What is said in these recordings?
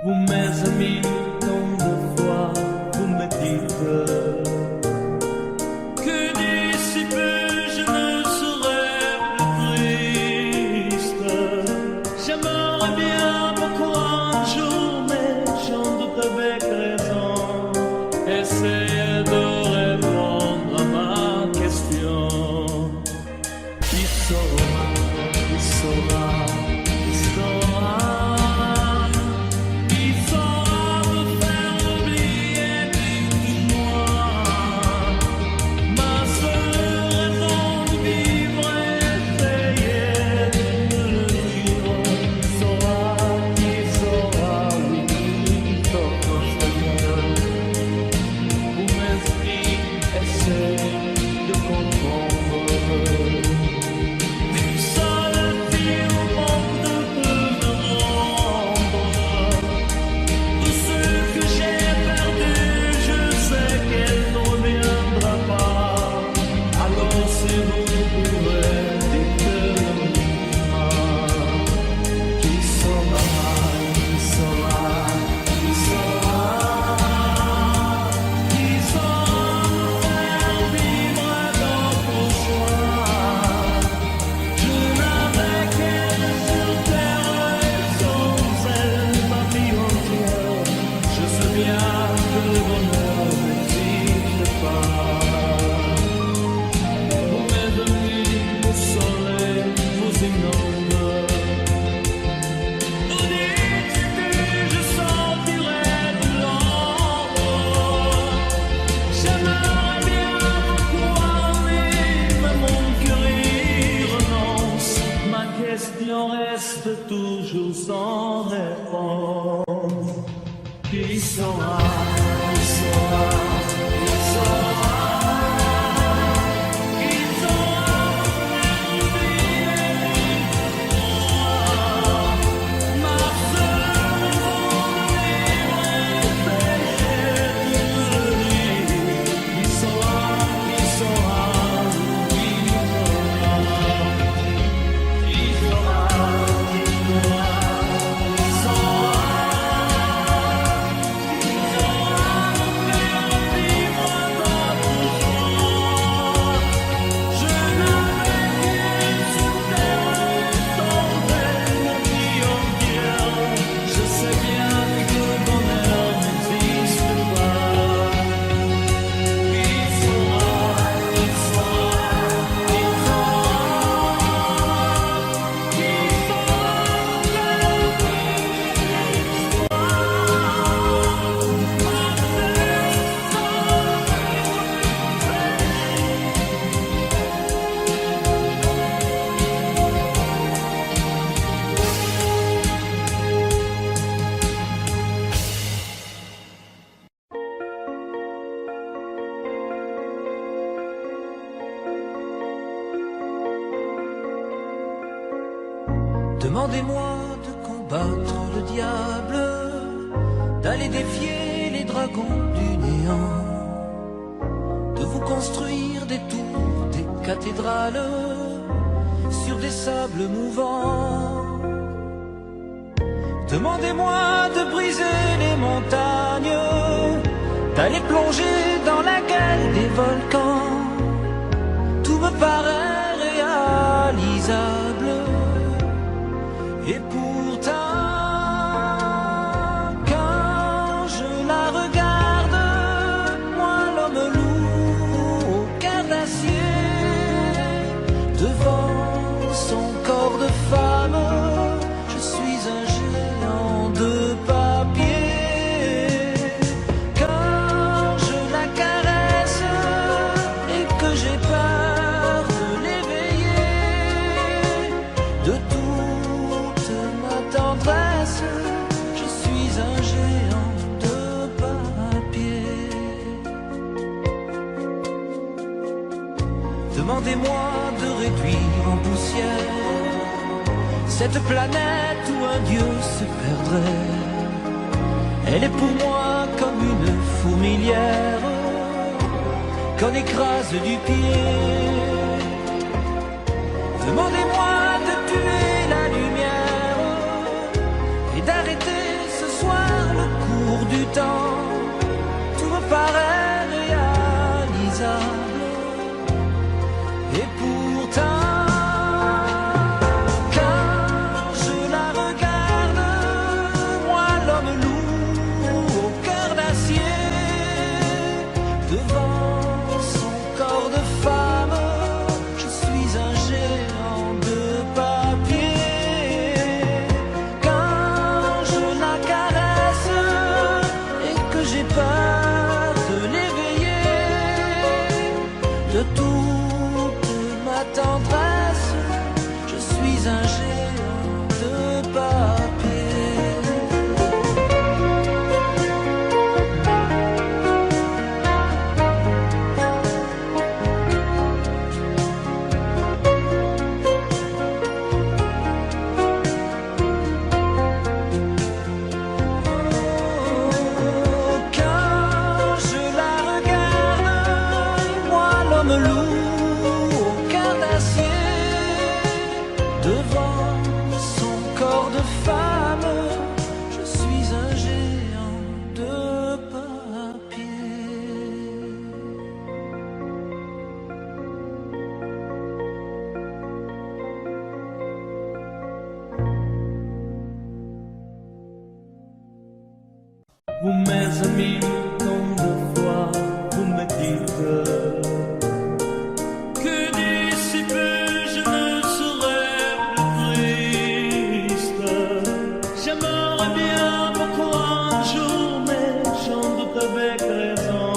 Vous mes amis, tant de fois vous me dites que d'ici peu je ne serai plus triste. J'aimerais bien beaucoup un jour, mais j'en doute avec raison. Essayez de répondre à ma question. Qui saura, qui saura, qui saura? Reste toujours sans réponse. Qui saura, qui saura, qui saura, qui saura oublier ma seule raison de vivre est Qui saura, qui saura, qui saura. Demandez-moi de combattre le diable, d'aller défier les dragons du néant, de vous construire des tours, des cathédrales sur des sables mouvants. Demandez-moi de briser les montagnes, d'aller plonger dans la gueule des volcans. Tout me paraît réalisable. Et pourtant, quand je la regarde, moi l'homme lourd au cœur d'acier, devant son corps de femme, je suis un géant de papier. Quand je la caresse et que j'ai peur de l'éveiller, de tout tendresse, je suis un géant de papier. Demandez-moi de réduire en poussière cette planète où un dieu se perdrait. Elle est pour moi comme une fourmilière qu'on écrase du pied. Demandez-moi de tuer la lumière et d'arrêter ce soir temps, tout me paraît réalisable. Et pourtant, quand je la regarde, moi l'homme lourd au cœur d'acier, devant son corps de femme, je suis un géant de papier. Quand je la caresse et que j'ai peur de l'éveiller, de toute ma tendresse, je suis un géant de papier. Quand je la regarde, moi l'homme lourd au cœur d'acier, devant son corps de femme, je suis un géant de papier. Vous mes amis, tant de fois vous me dites que d'ici peu je ne serai plus triste. J'aimerais bien beaucoup un jour, mais j'en doute avec raison.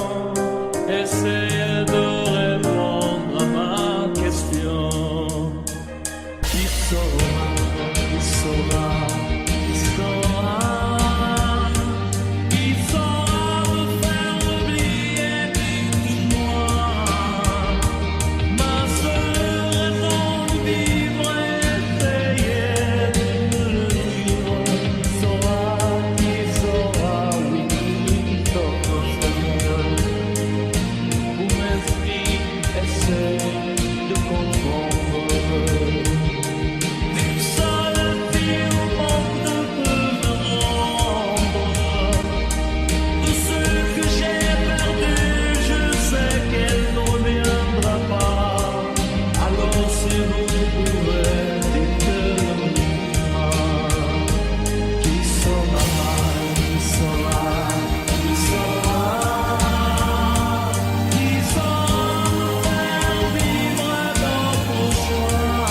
Essayez de répondre à ma question. Qui saura, qui saura, qui saura? Qui saura me faire oublier, dites-moi. Ma seule raison de vivre est d'essayer de me le vivre. Qui saura, oui, qui saura. Vous m'esprit, essayez de comprendre. Seul fil au monde ne peut me rendre. De ce que j'ai perdu, je sais qu'elle ne reviendra pas. Alors si vous pouvez, dites-le-moi. Qui saura, qui saura, qui saura? Qui saura me faire vivre d'autres choix?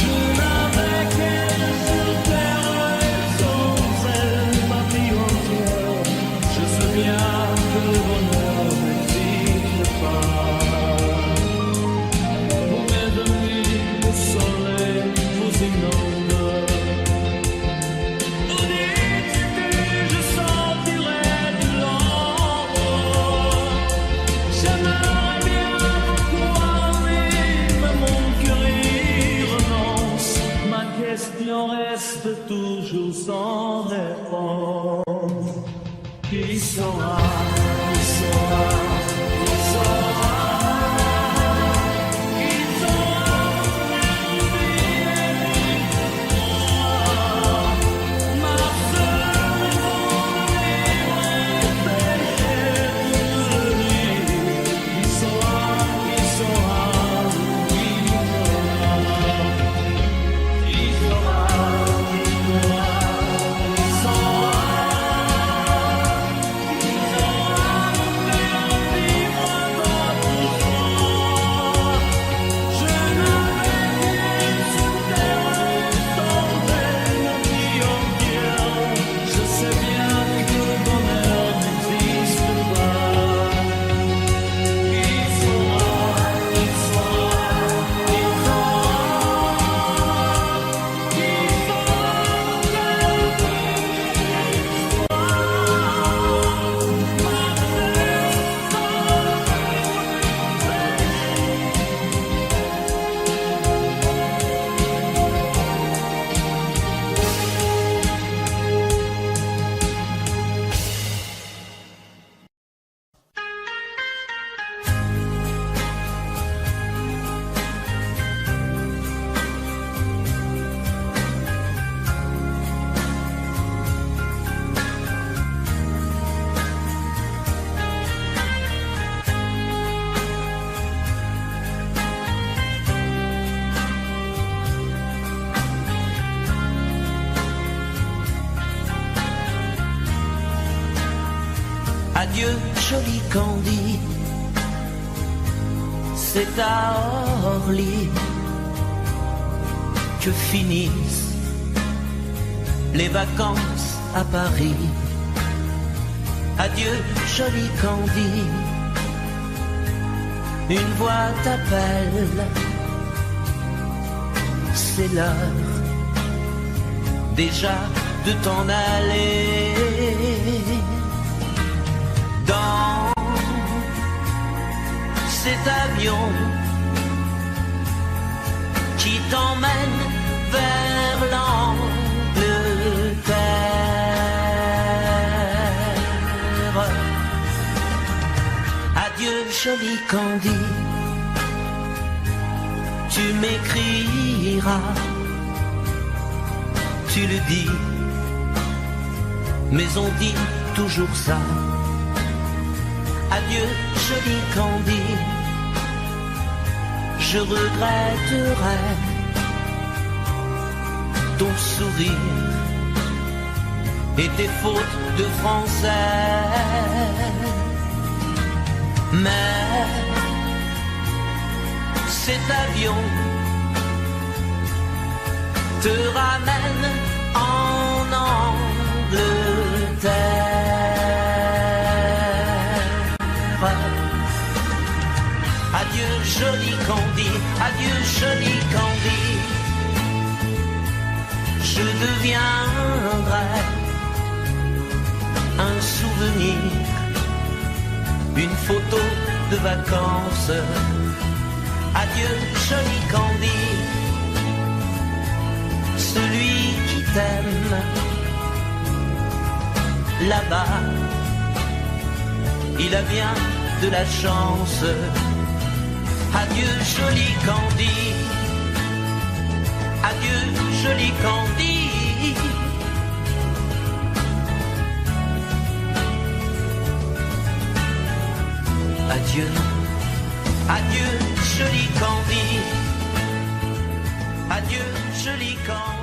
Je n'avais qu'elle sur terre et sans elle ma vie entière. Je sais bien que le bonheur n'existe pas. Vous mes amis, le soleil vous inonde. Vous dites que je sortirai de l'ombre. J'aimerais bien pouvoir vivre, mais mon cœur y renonce. Ma question reste toujours sans réponse. Qui saura, qui saura, qui saura? Qui saura me faire oublier, dites-moi. Ma seule raison de vivre est d'essayer de me le vivre. Qui saura, qui saura, qui saura? Qui saura, qui saura, qui saura? Adieu, joli Candy, c'est à Orly que finissent les vacances à Paris. Adieu, joli Candy, une voix t'appelle, c'est l'heure déjà de t'en aller. Dans cet avion qui t'emmène vers l'Angleterre. Adieu, joli Candy, tu m'écriras, tu le dis, mais on dit toujours ça. Adieu, joli Candy, je regretterai ton sourire et tes fautes de français. Mais cet avion te ramène en Angleterre. Adieu, joli Candy, adieu, joli Candy, je deviendrai un souvenir, une photo de vacances. Adieu, joli Candy, celui qui t'aime là-bas, il a bien de la chance. Adieu, joli Candy, adieu, joli Candy. Adieu, adieu, joli Candy, adieu, joli Candy.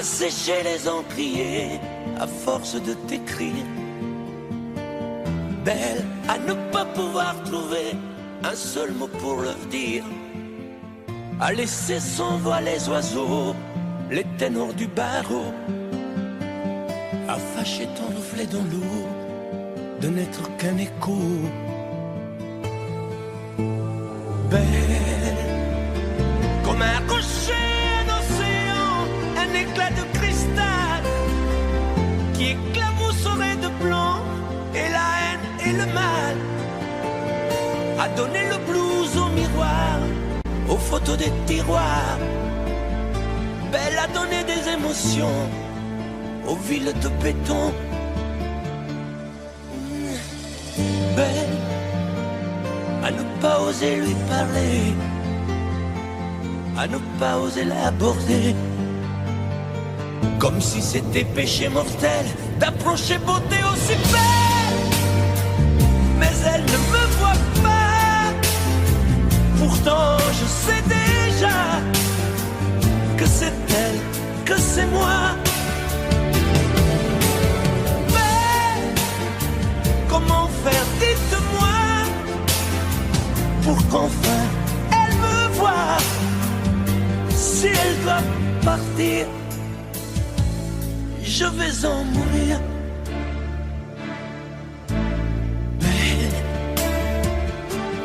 Sécher les encriers à force de t'écrire. Belle à ne pas pouvoir trouver un seul mot pour leur dire. À laisser s'envoler les oiseaux, les ténors du barreau. À fâcher ton reflet dans l'eau, de n'être qu'un écho. Belle comme un rocher, un éclat de cristal qui éclabousserait de blanc et la haine et le mal. A donné le blues au miroir, aux photos des tiroirs. Belle a donné des émotions aux villes de béton. Belle à ne pas oser lui parler, à ne pas oser l'aborder. Comme si c'était péché mortel d'approcher beauté aussi belle. Mais elle ne me voit pas. Pourtant je sais déjà que c'est elle, que c'est moi. Mais comment faire, dites-moi, pour qu'enfin elle me voie. Si elle doit partir, je vais en mourir.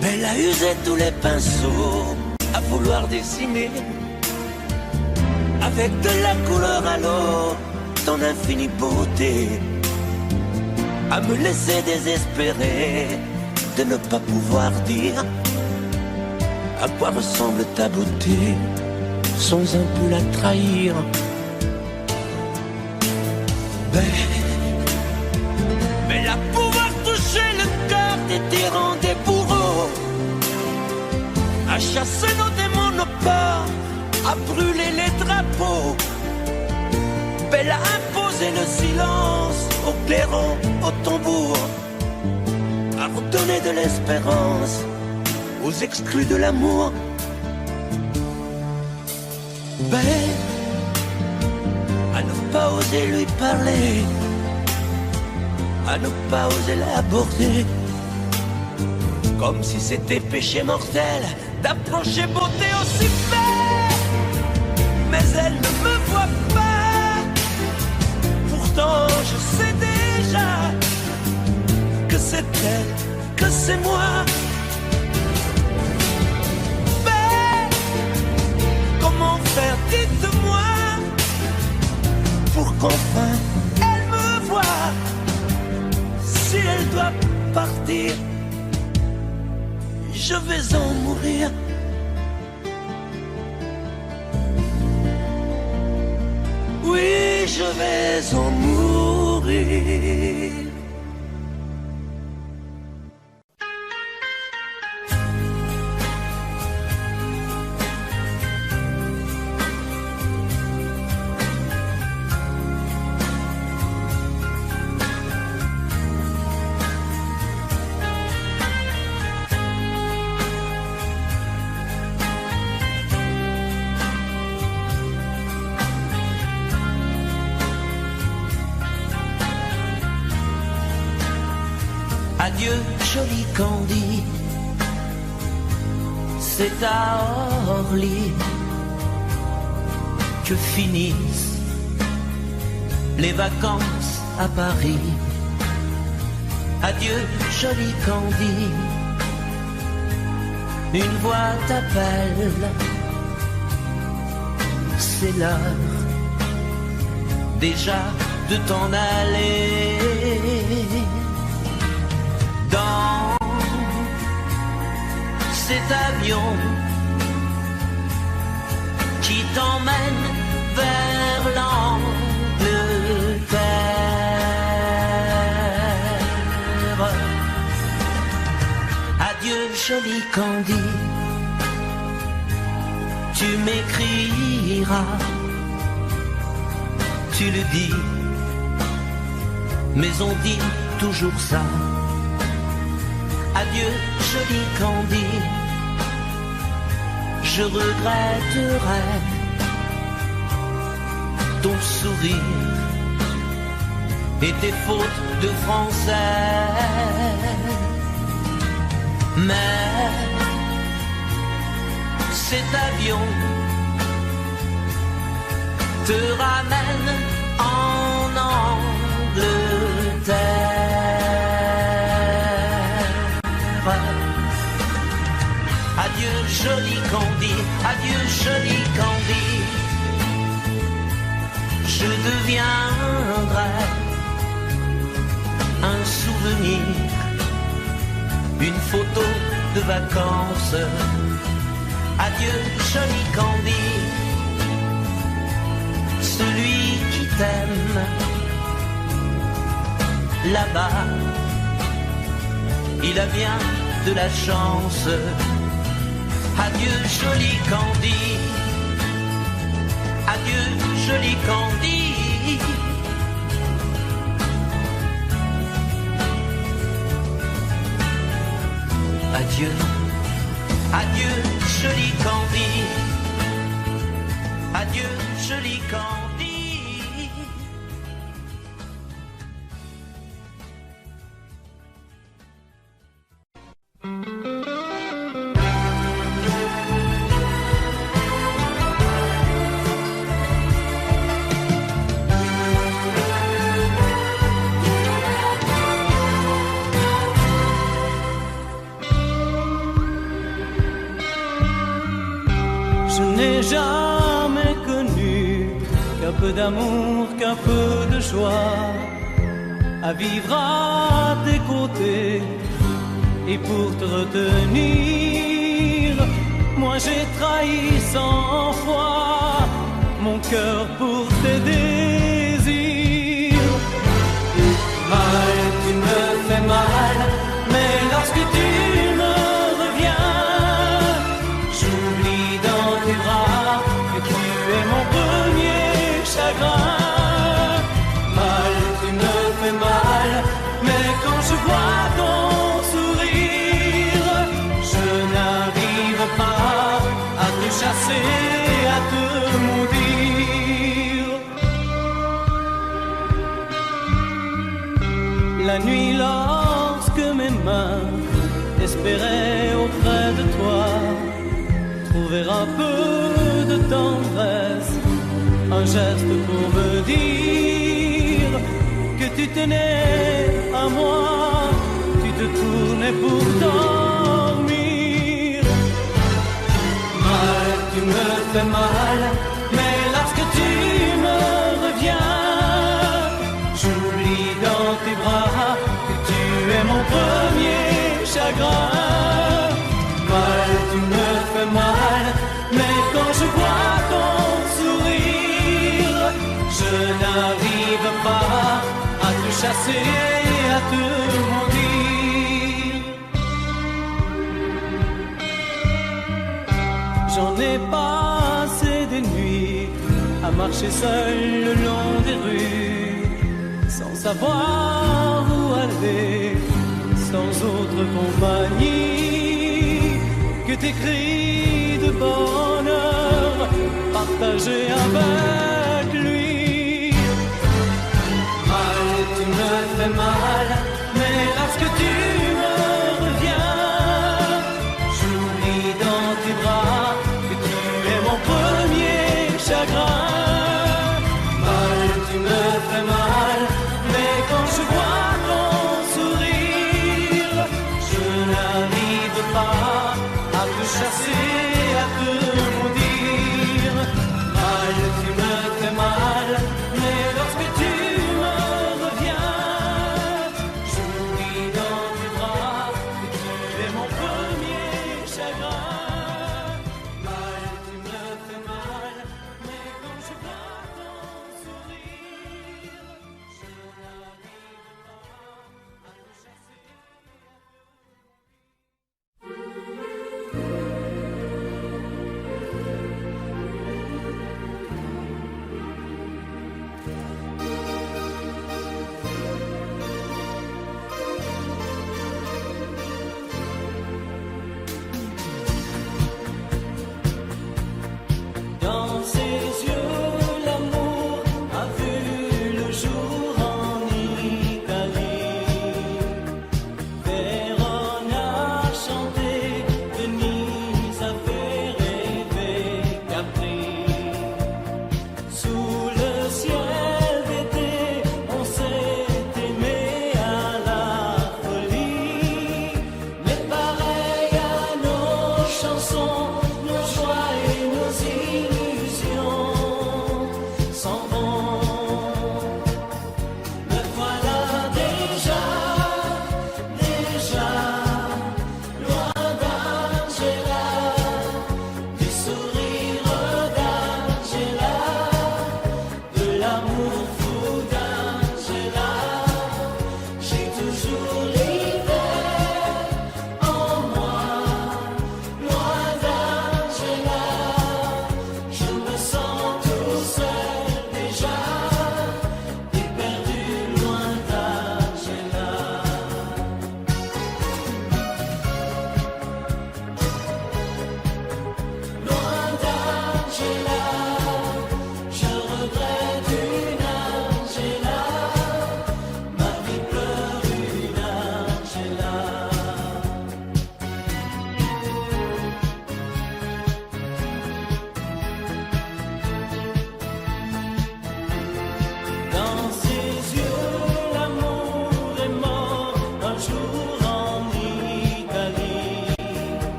Belle a usé tous les pinceaux à vouloir dessiner avec de la couleur à l'eau ton infinie beauté, à me laisser désespérer de ne pas pouvoir dire à quoi ressemble ta beauté sans un peu la trahir. Belle à pouvoir toucher le cœur des tyrans, des bourreaux, briser le silence au clairon, au tambour, à redonner de l'espérance aux exclus de l'amour. Ben, à ne pas oser lui parler, à ne pas oser l'aborder, comme si c'était péché mortel d'approcher beauté aussi belle. Mais elle ne me voit pas, pourtant je sais déjà que c'est elle, que c'est moi. Mais comment faire, dites-moi, pour qu'enfin elle me voie. Si elle doit partir, je vais en mourir. Oui, je vais en mourir. Adieu, joli Candy, c'est à Orly que finissent les vacances à Paris. Adieu, joli Candy, une voix t'appelle, c'est l'heure déjà de t'en aller. Dans cet avion qui t'emmène vers l'Angleterre. Adieu, joli Candy, tu m'écriras, tu le dis, mais on dit toujours ça. Adieu, joli Candy, je regretterai ton sourire et tes fautes de français. Mais cet avion te ramène en Angleterre. Adieu, joli Candy, adieu, joli Candy, je deviendrai un souvenir, une photo de vacances. Adieu, joli Candy, celui qui t'aime là-bas, il a bien de la chance. Adieu, joli Candy, adieu, joli Candy. Adieu, adieu, joli Candy, adieu, joli Candy. Je n'ai jamais connu qu'un peu d'amour, qu'un peu de joie, à vivre à tes côtés. Et pour te retenir, moi j'ai trahi 100 fois mon cœur pour tes désirs. Mal, tu me fais mal, mais lorsque tu me reviens, j'oublie dans tes bras que tu es mon premier chagrin. chasser, à te maudire. La nuit, lorsque mes mains espéraient auprès de toi trouver un peu de tendresse, un geste pour me dire que tu tenais à moi, tu te tournais pour dormir. Mal, tu me fais mal, mais lorsque tu me reviens, j'oublie dans tes bras que tu es mon premier chagrin. Mal, tu me fais mal, mais quand je vois ton sourire, je n'arrive pas à te chasser, à te maudire. J'en ai passé des nuits à marcher seul le long des rues, sans savoir où aller, sans autre compagnie que tes cris de bonheur partagés avec lui. Mal, tu me fais mal, mais lorsque tu me reviens, j'oublie dans tes bras que tu es mon premier chagrin. Mal, tu me fais mal, mais quand je vois ton sourire, je n'arrive pas à te chasser, à te maudire. Mal, tu me fais mal, mais lorsque tu me reviens, j'oublie dans tes bras que tu es mon premier chagrin. Mal, tu me fais mal, mais quand je vois ton sourire, je n'arrive pas à te chasser.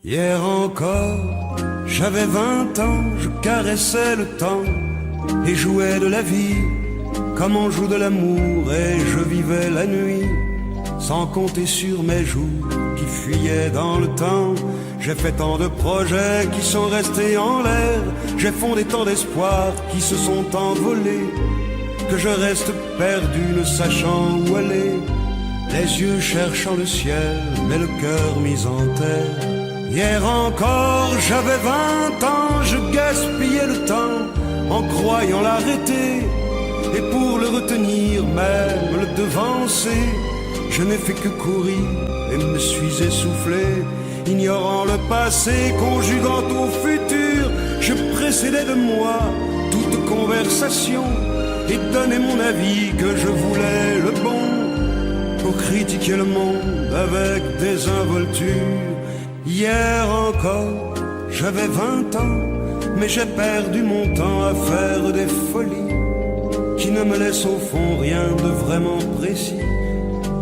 Hier encore, j'avais 20 ans, je caressais le temps et jouais de la vie comme on joue de l'amour, et je vivais la nuit sans compter sur mes jours qui fuyaient dans le temps. J'ai fait tant de projets qui sont restés en l'air, j'ai fondé tant d'espoirs qui se sont envolés, que je reste perdu ne sachant où aller, les yeux cherchant le ciel mais le cœur mis en terre. Hier encore j'avais 20 ans, je gaspillais le temps en croyant l'arrêter, et pour le retenir, même le devancer, je n'ai fait que courir et me suis essoufflé. Ignorant le passé, conjuguant au futur, je précédais de moi toute conversation et donnais mon avis que je voulais le bon, pour critiquer le monde avec désinvolture. Hier encore, j'avais 20 ans, mais j'ai perdu mon temps à faire des folies qui ne me laissent au fond rien de vraiment précis,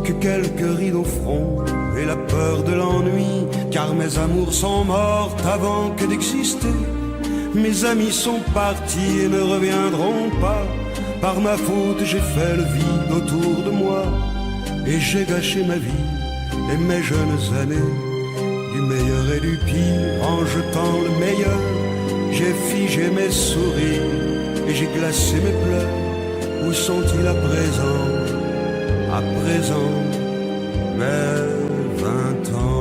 que quelques rides au front et la peur de l'ennui, car mes amours sont mortes avant que d'exister. Mes amis sont partis et ne reviendront pas. Par ma faute j'ai fait le vide autour de moi, et j'ai gâché ma vie et mes jeunes années, du meilleur et du pire en jetant le meilleur. J'ai figé mes sourires et j'ai glacé mes pleurs. Où sont-ils à présent, à présent, mes 20 ans?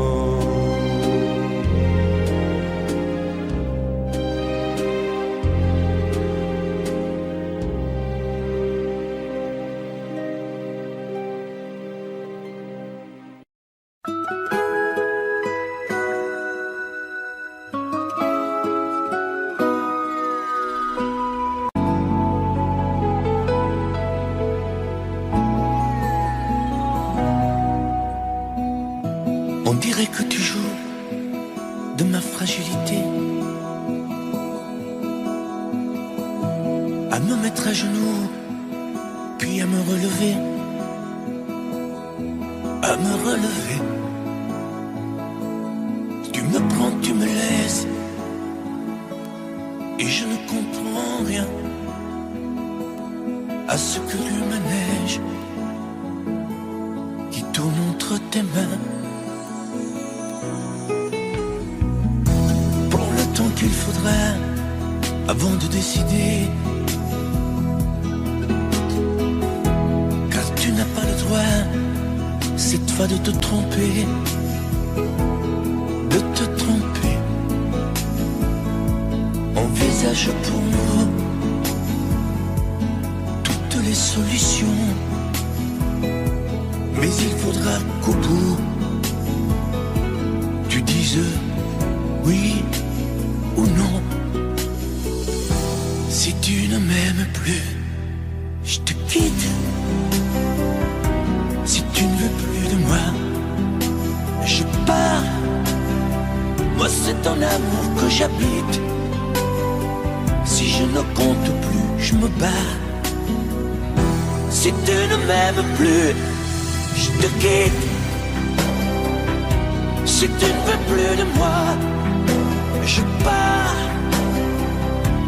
On dirait que tu joues de ma fragilité, à me mettre à genoux, puis à me relever, à me relever. Tu me prends, tu me laisses, et je ne comprends rien à ce que tu manèges, qui tourne entre tes mains. Qu'il faudra avant de décider, car tu n'as pas le droit cette fois de te tromper, de te tromper. Envisage pour nous toutes les solutions, mais il faudra qu'au bout tu dises oui ou non. Si tu ne m'aimes plus, je te quitte. Si tu ne veux plus de moi, je pars. Moi c'est ton amour que j'habite. Si je ne compte plus, je me bats. Si tu ne m'aimes plus, je te quitte. Si tu ne veux plus de moi, je pars.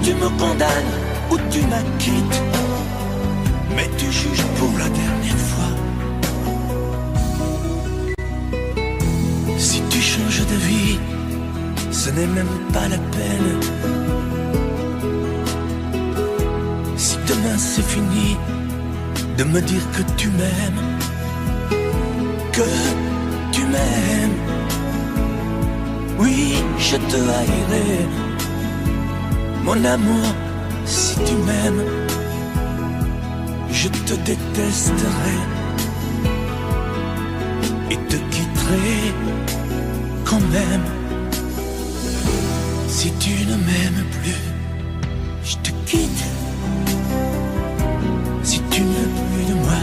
Tu me condamnes ou tu m'acquittes, mais tu juges pour la dernière fois. Si tu changes de vie, ce n'est même pas la peine. Si demain c'est fini de me dire que tu m'aimes, que tu m'aimes, oui, je te haïrai, mon amour. Si tu m'aimes, je te détesterai et te quitterai quand même. Si tu ne m'aimes plus, je te quitte. Si tu ne veux plus de moi,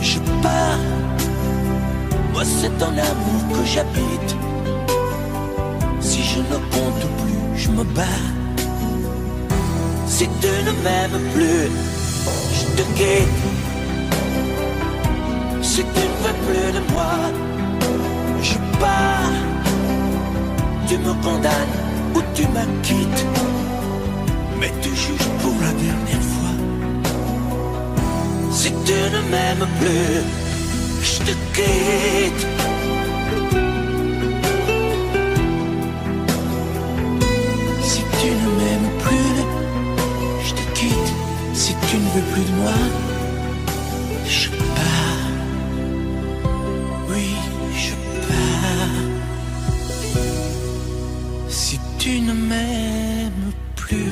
je pars. Moi c'est ton amour que j'habite. Si je ne compte plus, je me bats. Si tu ne m'aimes plus, je te quitte. Si tu ne veux plus de moi, je pars. tu me condamnes ou tu m'acquittes, mais tu juges pour la dernière fois. Si tu ne m'aimes plus, je te quitte. Si tu ne m'aimes plus, je te quitte. Si tu ne veux plus de moi, je pars. Oui, je pars. Si tu ne m'aimes plus.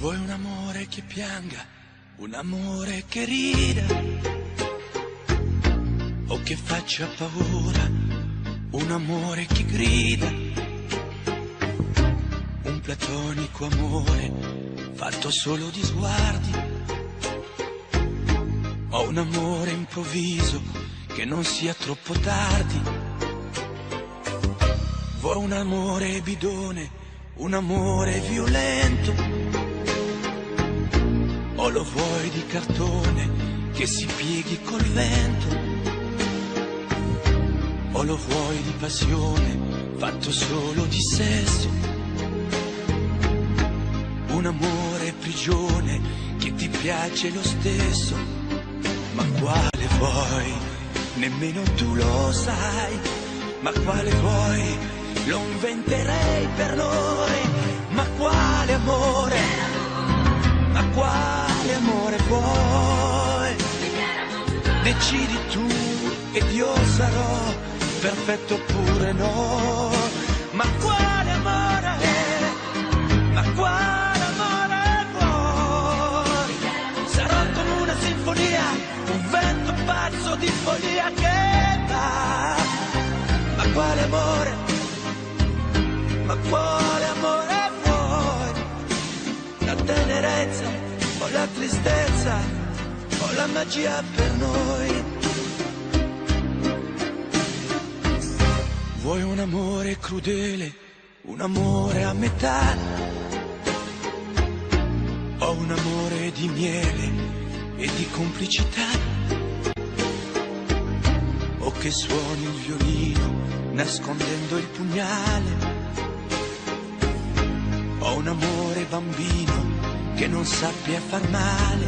Vuoi un amore che pianga, un amore che rida, o che faccia paura, un amore che grida, un platonico amore fatto solo di sguardi, o un amore improvviso che non sia troppo tardi. Vuoi un amore bidone, un amore violento, o lo vuoi di cartone che si pieghi col vento, o lo vuoi di passione fatto solo di sesso, un amore prigione che ti piace lo stesso. Ma quale vuoi? Nemmeno tu lo sai. Ma quale vuoi? Lo inventerei per noi. Ma quale amore? Ma quale amore vuoi? Decidi tu ed io sarò perfetto oppure no. Ma quale amore? Ma quale amore vuoi? Sarò come una sinfonia, un vento pazzo di follia che va. Ma quale amore? Ma quale amore vuoi? La tenerezza o la tristezza o la magia per noi? Vuoi un amore crudele, un amore a metà, o un amore di miele e di complicità, o che suoni il violino nascondendo il pugnale, o un amore bambino che non sappia far male.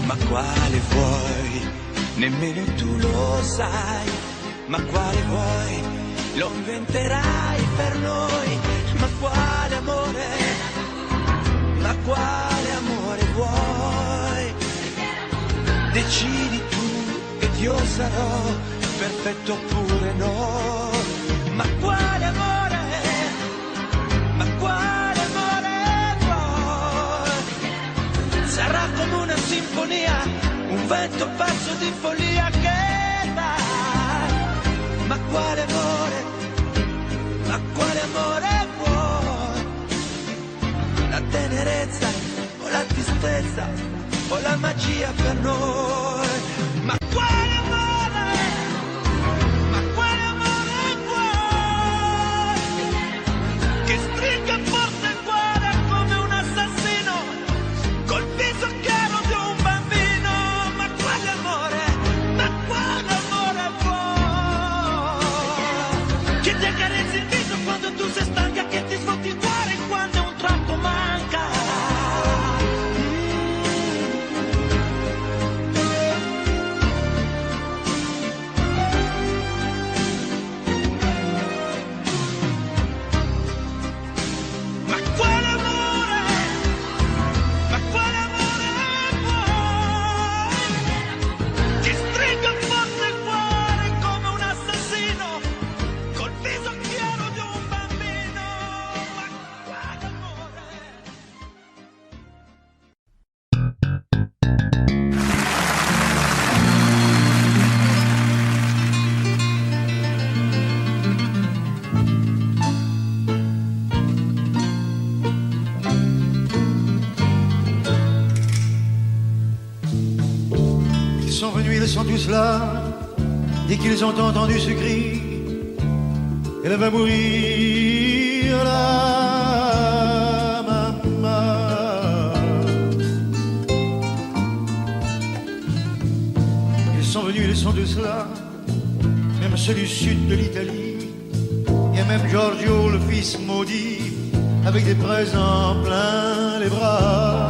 Ma quale vuoi? Nemmeno tu lo sai. Ma quale vuoi? Lo inventerai per noi. Ma quale amore? Ma quale amore vuoi? Decidi tu ed io sarò perfetto oppure no. Ma quale amore? Ma quale amore vuoi? Sarà come una sinfonia, un vento pazzo di follia che va. Ma quale amore? Ma quale amore vuoi? La tenerezza o la tristezza o la magia per noi? Ma quale amore? Ma quale amore vuoi? Che stringa forte il cuore come un assassino col viso chiaro di un bambino. Ma quale amore? Ma quale amore vuoi? Che ti accarezzi il viso quando tu sei stanca, che ti sfotti il cuore quando un tratto manca. Ma quale amore? Ma quale amore vuoi? Che stringa forte il cuore come un assassino col viso chiaro di un bambino. Ma quale amore? Ils sont venus, ils sont tous là, dès qu'ils ont entendu ce cri, elle va mourir. la maman. Ils sont venus, ils sont tous là, même ceux du sud de l'Italie. Il y a même Giorgio, le fils maudit, avec des présents plein les bras.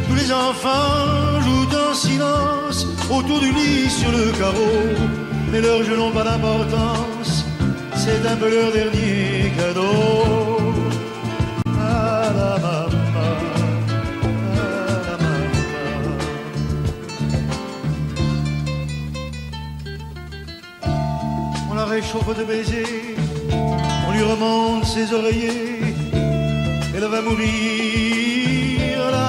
Tous les enfants jouent en silence autour du lit sur le carreau, mais leurs jeux n'ont pas d'importance, c'est un peu leur dernier cadeau. À la maman, à la maman. On la réchauffe de baisers, on lui remonte ses oreillers, elle va mourir là.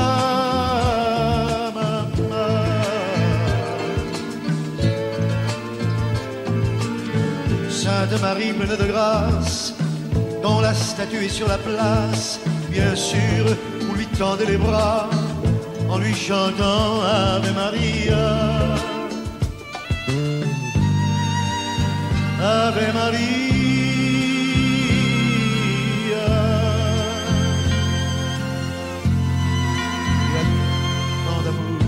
Sainte Marie pleine de grâce, dont la statue est sur la place, bien sûr, vous lui tendez les bras en lui chantant Ave Maria. Ave Maria. Il y a tant d'amour,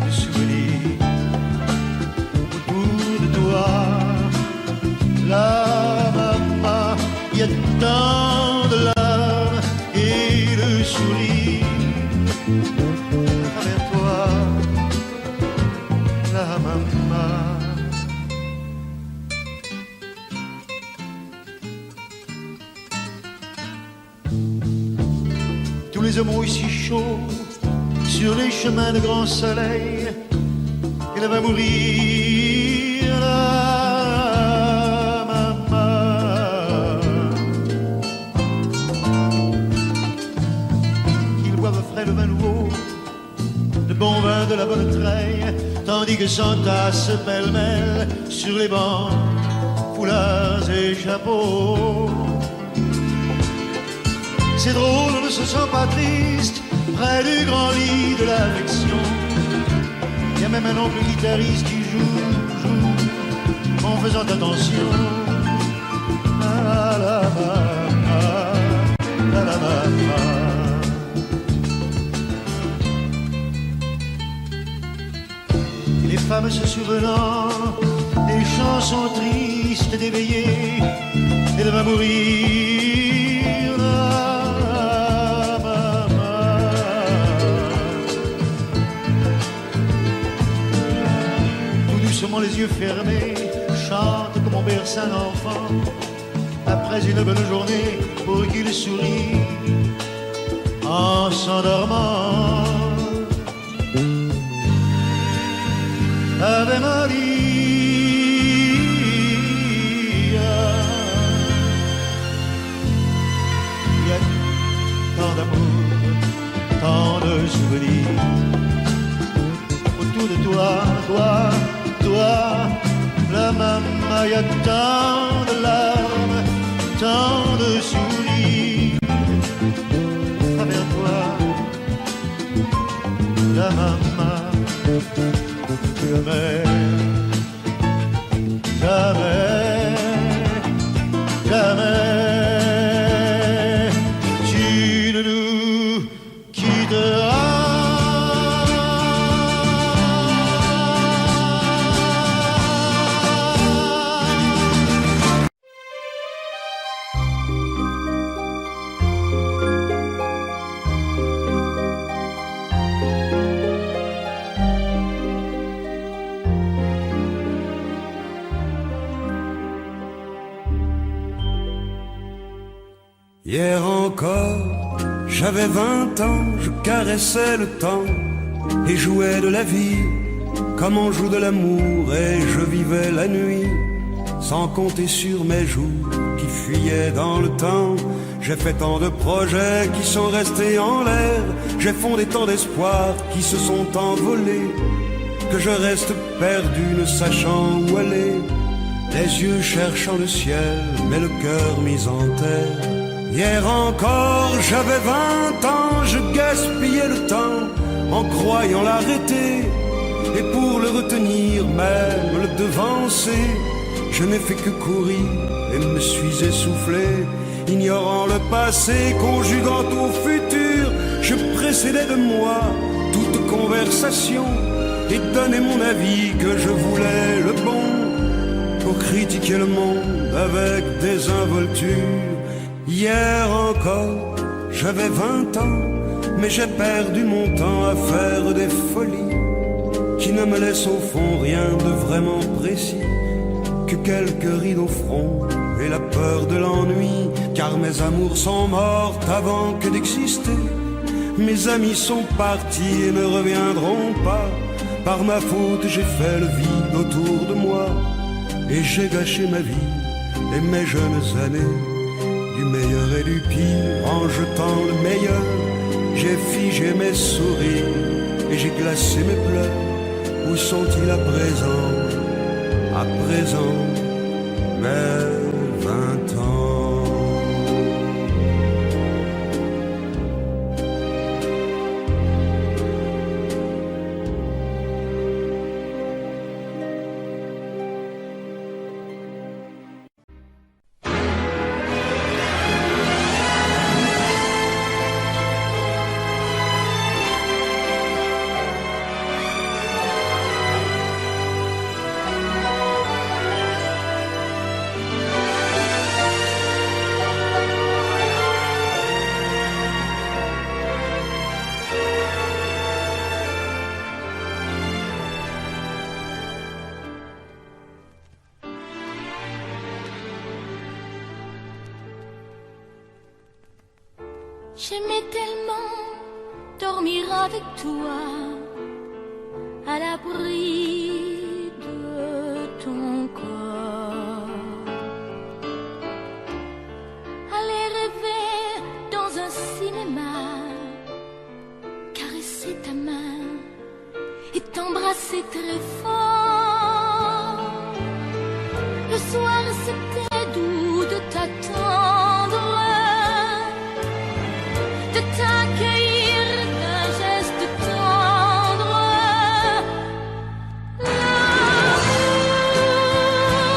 de souvenirs autour de toi. La maman, il y a tant de larmes et de sourires à travers toi, la maman. Tous les hommes ont eu si chaud sur les chemins de grand soleil, elle va mourir là. Le vin nouveau, de bon vin de la bonne treille, tandis que s'entassent pêle-mêle sur les bancs, foulards et chapeaux. C'est drôle, on ne se sent pas triste près du grand lit de l'affection. Il y a même un oncle guitariste qui joue en faisant attention à la maman, à la maman. Les femmes se souvenant des chansons tristes d'éveillé, elle va mourir la maman. Tout doucement les yeux fermés, chante comme on berce un enfant, après une bonne journée pour qu'il sourie en s'endormant. Ave Maria, il y a tant d'amour, tant de souvenirs autour de toi, la maman, il y a tant de larmes, tant de sourires à travers toi, la maman. Jamais, jamais, jamais, tu ne nous quitteras. Hier encore, j'avais 20 ans, je caressais le temps et jouais de la vie comme on joue de l'amour, et je vivais la nuit sans compter sur mes jours qui fuyaient dans le temps. J'ai fait tant de projets qui sont restés en l'air, j'ai fondé tant d'espoirs qui se sont envolés, que je reste perdu ne sachant où aller, les yeux cherchant le ciel mais le cœur mis en terre. Hier encore j'avais 20 ans, je gaspillais le temps en croyant l'arrêter, et pour le retenir, même le devancer, je n'ai fait que courir et me suis essoufflé, ignorant le passé, conjuguant au futur. Je précédais de moi toute conversation et donnais mon avis que je voulais le bon, pour critiquer le monde avec désinvolture. Hier encore, j'avais 20 ans, mais j'ai perdu mon temps à faire des folies qui ne me laissent au fond rien de vraiment précis, que quelques rides au front et la peur de l'ennui, car mes amours sont mortes avant que d'exister. Mes amis sont partis et ne reviendront pas. Par ma faute j'ai fait le vide autour de moi, et j'ai gâché ma vie et mes jeunes années, du meilleur et du pire en jetant le meilleur. J'ai figé mes sourires et j'ai glacé mes pleurs. Où sont-ils à présent, mes 20 ans? J'aimais tellement dormir avec toi, à l'abri de ton corps, aller rêver dans un cinéma, caresser ta main et t'embrasser très fort. Le soir c'était doux de t'attendre, de t'accueillir d'un geste tendre.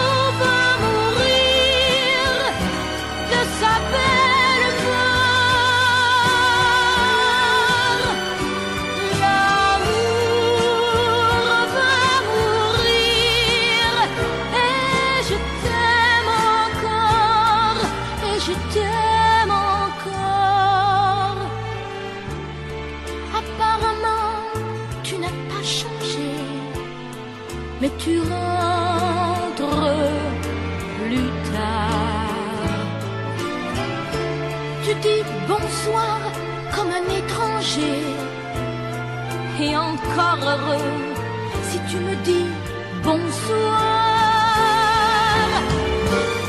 L'amour va mourir de sa belle mort. L'amour va mourir et je t'aime encore, et je t'aime encore. Apparemment, tu n'as pas changé, mais tu rentres plus tard. Tu dis bonsoir comme un étranger, et encore heureux si tu me dis bonsoir.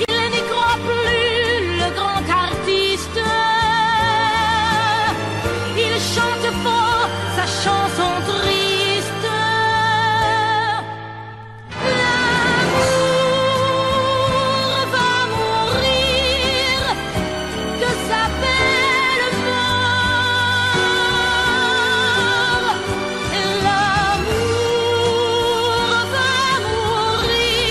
Il n'y croit plus, le grand artiste. Il chante fort sa chanson triste. L'amour va mourir de sa belle mort. Et l'amour va mourir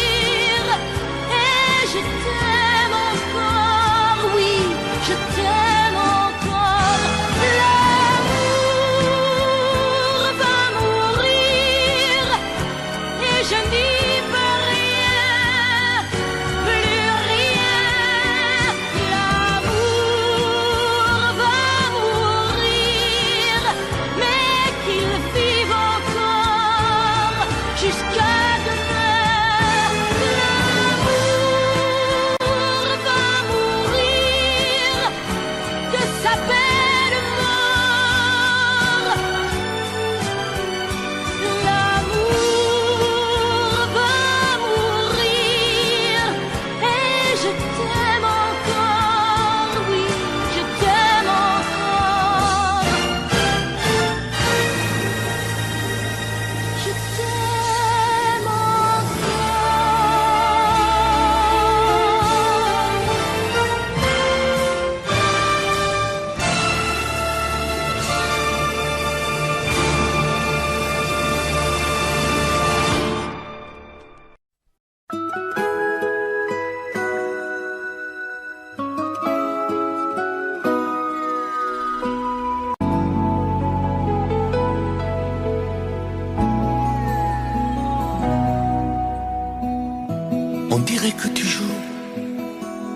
dirait que tu joues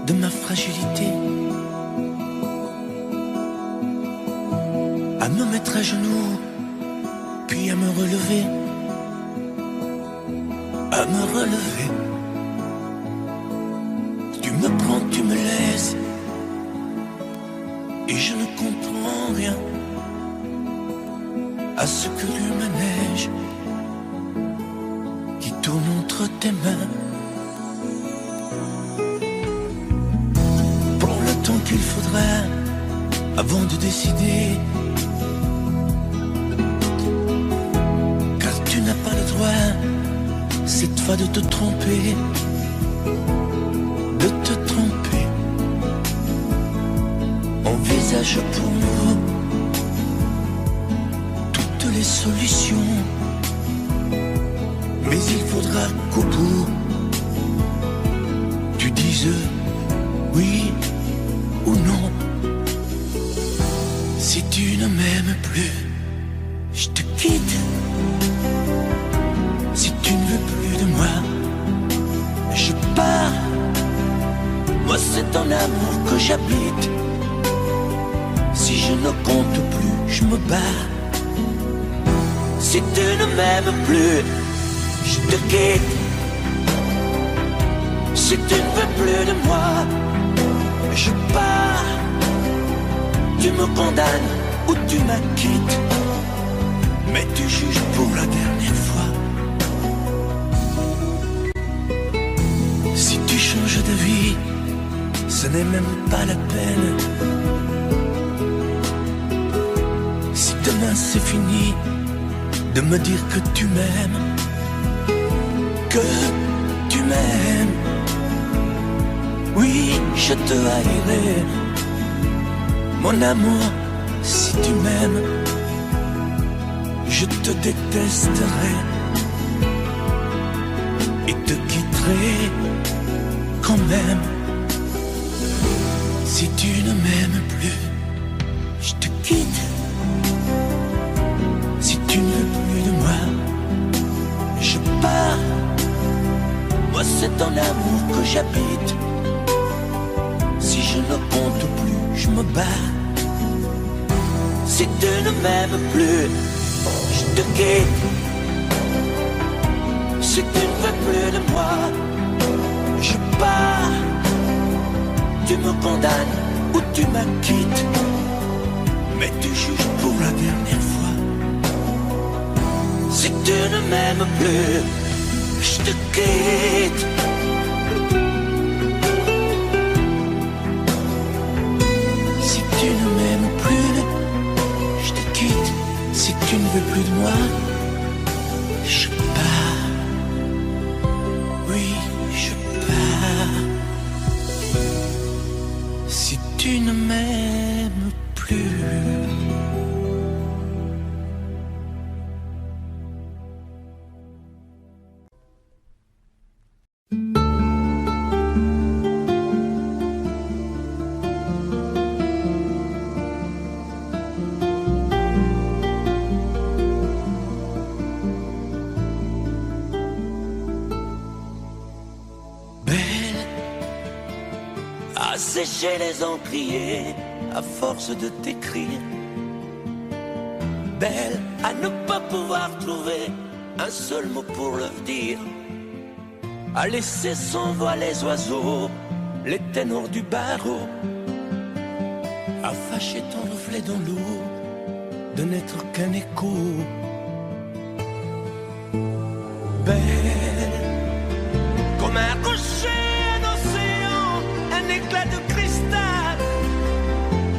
de ma fragilité, à me mettre à genoux, puis à me relever, à me relever. Tu me prends, tu me laisses, et je ne comprends rien à ce que l'humain-neige qui tourne entre tes mains. Prends le temps qu'il faudra avant de décider, car tu n'as pas le droit cette fois de te tromper, de te tromper. Envisage pour nous toutes les solutions, mais il faudra qu'au bout tu dises oui ou non. Si tu ne m'aimes plus, je te quitte. Si tu ne veux plus de moi, je pars. Moi c'est ton amour que j'habite. Si je ne compte plus, je me bats. Si tu ne m'aimes plus, je te quitte. Si tu ne veux plus de moi, je pars. Tu me condamnes ou tu m'acquittes, mais tu juges pour la dernière fois. Si tu changes de vie, ce n'est même pas la peine. Si demain c'est fini de me dire que tu m'aimes, que tu m'aimes, oui, je te haïrai. Mon amour, si tu m'aimes, je te détesterai et te quitterai quand même. Si tu ne m'aimes plus, je te quitte. Si tu ne veux plus de moi, je pars. Moi c'est ton amour que j'habite. Si je ne compte plus, je me bats. Si tu ne m'aimes plus, je te quitte. Si tu ne veux plus de moi, je pars. Tu me condamnes ou tu m'acquittes, mais tu juges pour la dernière fois. Si tu ne m'aimes plus, je te quitte. Si tu ne m'aimes plus, je te quitte. Si tu ne veux plus de moi, je pars. Oui, je pars. Si tu ne m'aimes plus. Sécher les encriers à force de t'écrire. Belle à ne pas pouvoir trouver un seul mot pour le dire. À laisser s'envoler les oiseaux, les ténors du barreau. À fâcher ton reflet dans l'eau, de n'être qu'un écho. Belle comme un rocher, un éclat de cristal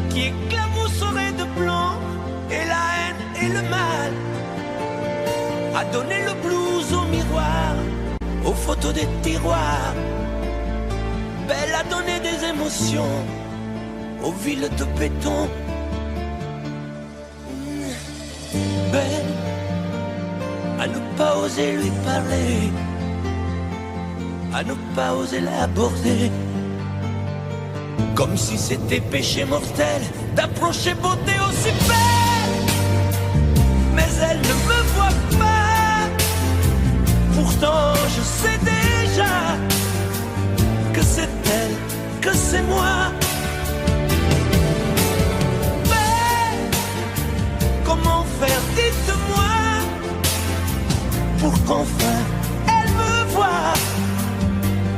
qui éclabousserait de blanc et la haine et le mal. A donné le blues au miroir, aux photos des tiroirs. Belle a donné des émotions aux villes de béton. Belle à ne pas oser lui parler, à ne pas oser l'aborder. Comme si c'était péché mortel d'approcher beauté aussi belle. Mais elle ne me voit pas. Pourtant je sais déjà c'est elle, que c'est moi. Mais comment faire, dites-moi, pour qu'enfin elle me voie.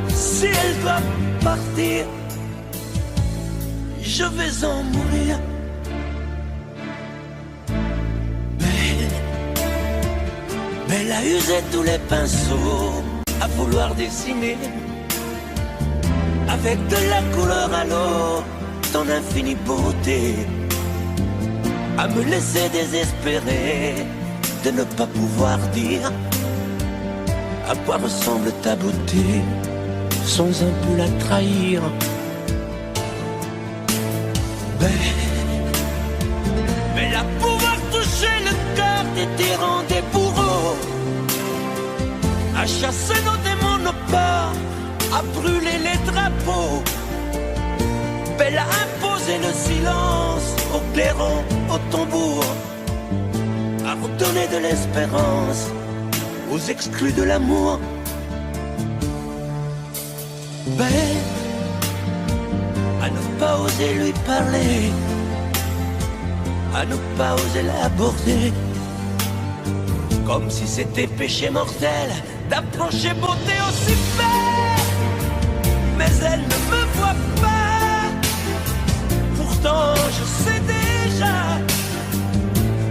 Si elle doit partir, je vais en mourir. Mais elle a usé tous les pinceaux à vouloir dessiner avec de la couleur à l'eau ton infinie beauté, à me laisser désespérer de ne pas pouvoir dire à quoi ressemble ta beauté sans un peu la trahir. Mais la pouvoir toucher le cœur des tyrans, des bourreaux, à chasser nos démons, nos peurs, à brûler les drapeaux. Elle a imposé le silence au clairon, au tambour, à redonner de l'espérance aux exclus de l'amour. À ne pas oser lui parler, à ne pas oser l'aborder, comme si c'était péché mortel d'approcher beauté aussi belle. Mais elle ne me voit pas, pourtant je sais déjà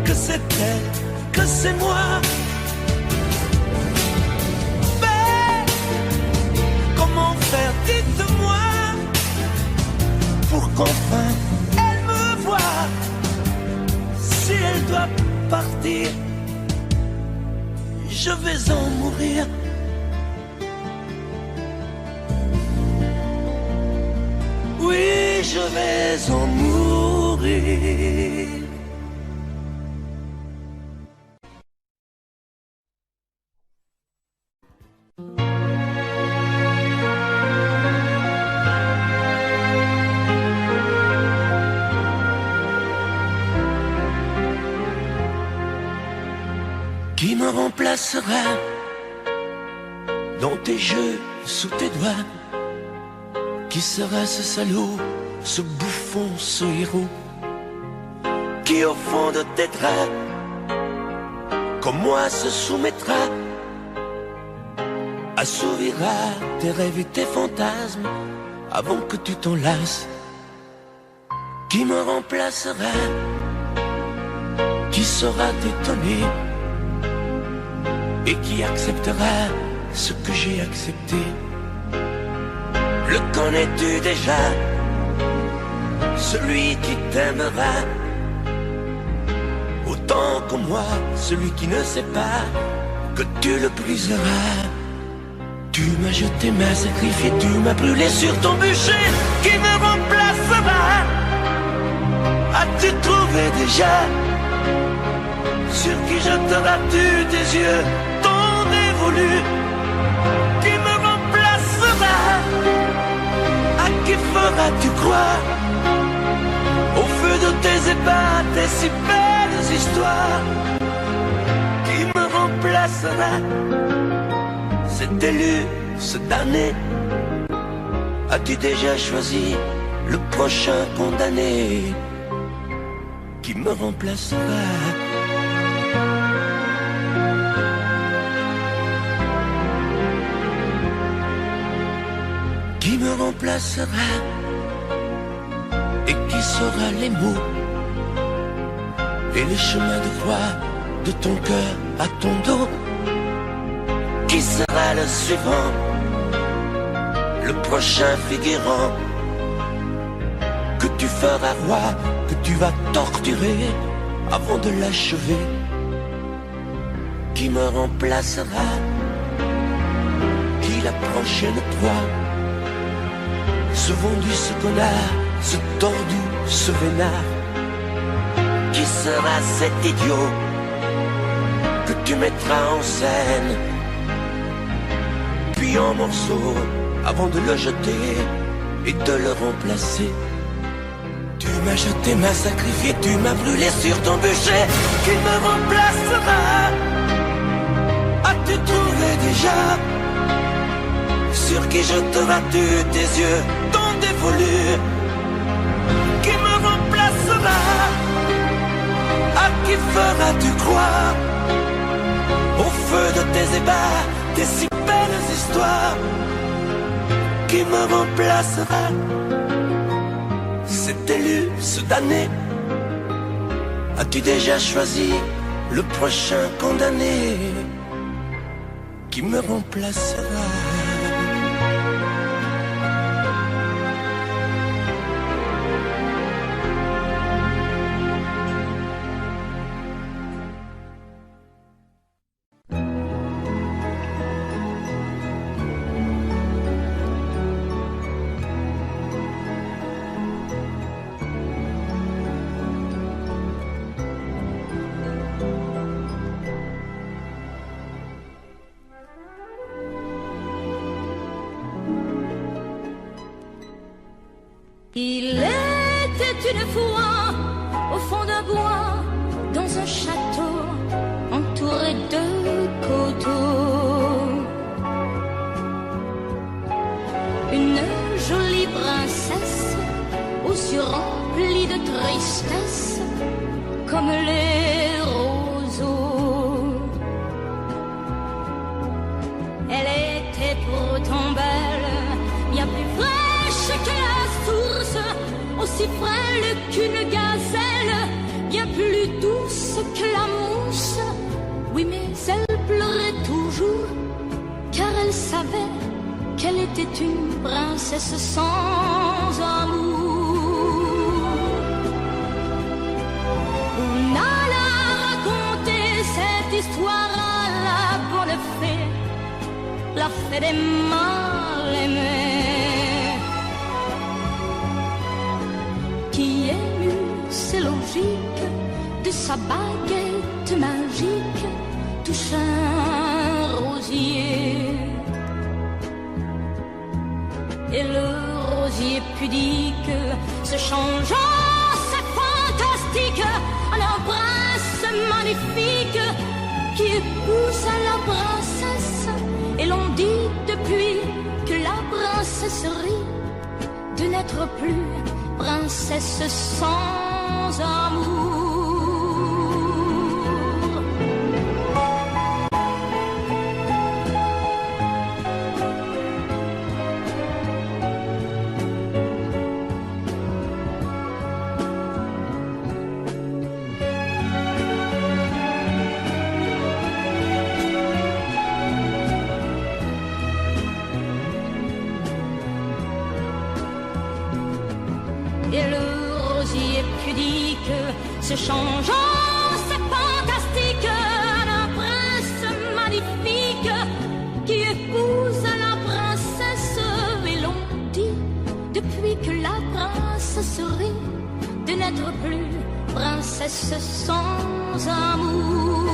que c'est elle, que c'est moi. Mais comment faire, dites-moi, pour qu'enfin elle me voie. Si elle doit partir, je vais en mourir. Oui, je vais en mourir. Qui me remplacera dans tes jeux, sous tes doigts? Qui sera ce salaud, ce bouffon, ce héros, qui au fond de tes draps, comme moi, se soumettra, assouvira tes rêves et tes fantasmes avant que tu t'en lasses? Qui me remplacera? Qui saura t'étonner et qui acceptera ce que j'ai accepté? Le connais-tu déjà? Celui qui t'aimera autant que moi, celui qui ne sait pas que tu le briseras. Tu m'as jeté, m'as sacrifié, tu m'as brûlé sur ton bûcher. Qui me remplacera? As-tu trouvé déjà sur qui jetteras-tu tes yeux, ton dévolu? Qui me remplacera? À qui feras-tu croire au feu de tes ébats, tes si belles histoires? Qui me remplacera? Cet élu, ce damné, as-tu déjà choisi le prochain condamné? Qui me remplacera? Qui me remplacera et qui saura les mots et les chemins de foi de ton cœur à ton dos? Qui sera le suivant, le prochain figurant que tu feras roi, que tu vas torturer avant de l'achever? Qui me remplacera? Qui la prochaine proie? Ce vendu, ce connard, ce tordu, ce vénard? Qui sera cet idiot que tu mettras en scène, puis en morceaux, avant de le jeter et de le remplacer? Tu m'as jeté, m'as sacrifié, tu m'as brûlé sur ton bûcher. Qui me remplacera? As-tu trouvé déjà sur qui jeteras-tu tes yeux tant dévolus? Qui me remplacera? À qui feras-tu croire? Au feu de tes ébats, tes si belles histoires. Qui me remplacera? Cet élu soudanais, as-tu déjà choisi le prochain condamné? Qui me remplacera? Il était une fois au fond d'un bois, dans un château entouré de coteaux. Une jolie princesse aux yeux remplis de tristesse, comme les roseaux. Elle était pourtant belle, bien plus fraîche que la source, aussi frêle qu'une gazelle, bien plus douce que la mousse. Oui, mais elle pleurait toujours, car elle savait qu'elle était une princesse sans amour. On alla raconter cette histoire à la bonne fée, la fée des mal-aimés, qui émut, c'est logique, de sa baguette magique touche un rosier. Et le rosier pudique se change en sac fantastique, en un prince magnifique qui épouse la princesse. Et l'on dit depuis que la princesserie de n'être plus princesse sans amour. Et le rosier pudique se change en sac fantastique, un prince magnifique qui épouse la princesse. Et l'on dit depuis que la princesserie de n'être plus princesse sans amour.